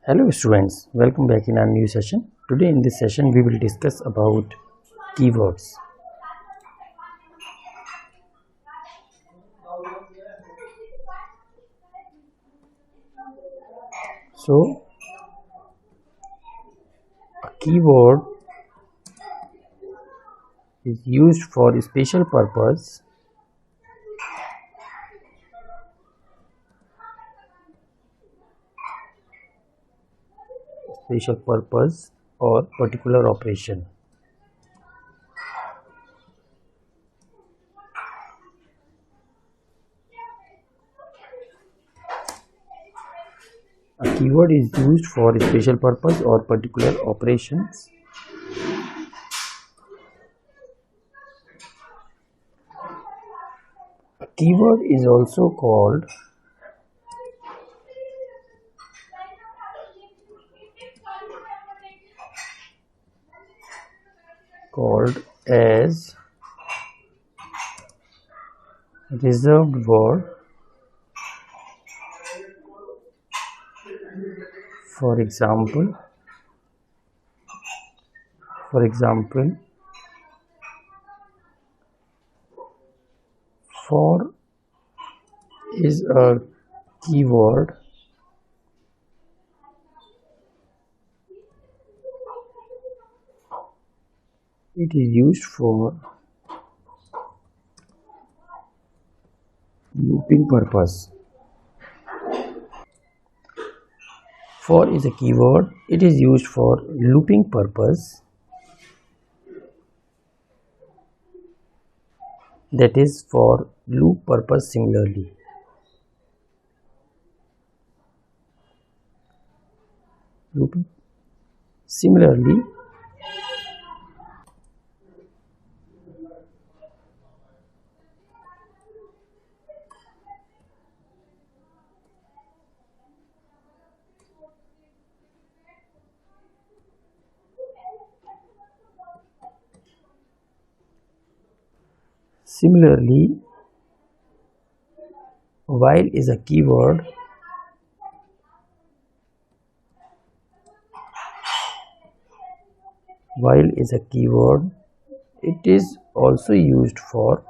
Hello students, welcome back in our new session. Today in this session we will discuss about keywords. So a keyword is used for a special purpose or particular operation. A keyword is used for a special purpose or particular operations. A keyword is also called as reserved word. For example, for is a keyword it is used for looping purpose. For is a keyword it is used for looping purpose, that is for loop purpose. Similarly while is a keyword it is also used for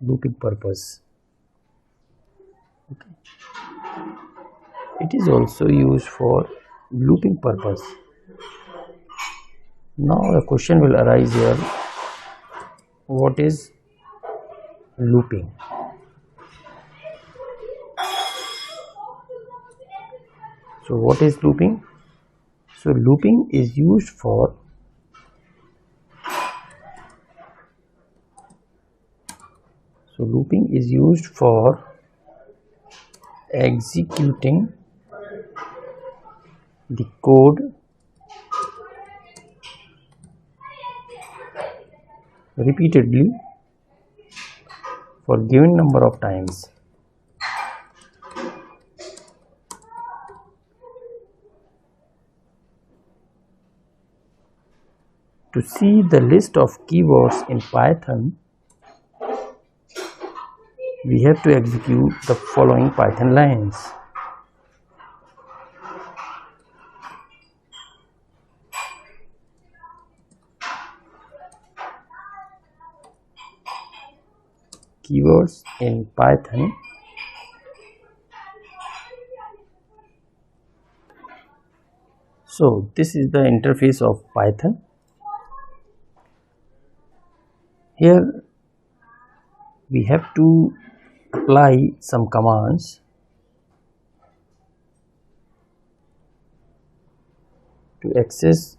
looping purpose. It is also used for looping purpose. Now the question will arise here, what is looping? So what is looping? So looping is used for executing the code repeatedly for given number of times. To see the list of keywords in Python, we have to execute the following Python lines. Keywords in Python. So this is the interface of Python. Here we have to apply some commands to access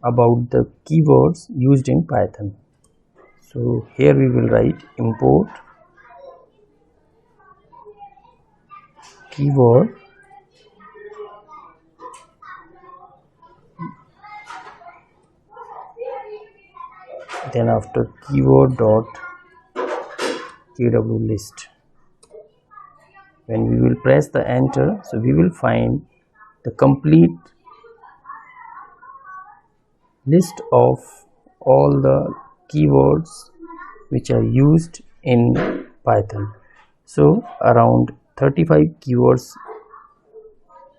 about the keywords used in Python. So here we will write import keyword then after keyword dot kw list. When we will press the enter, so we will find the complete list of all the keywords which are used in Python. So around 35 keywords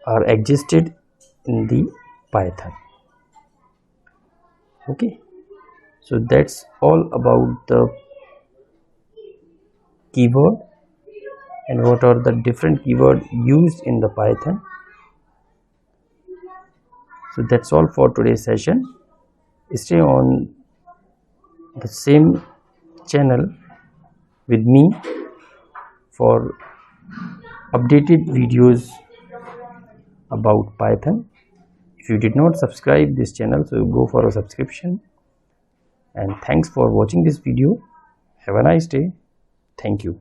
are existed in the Python. Okay, so that's all about the keyword and what are the different keywords used in the Python. So that's all for today's session. Stay on the same channel with me for updated videos about Python. If you did not subscribe this channel, so go for a subscription. And thanks for watching this video. Have a nice day. Thank you.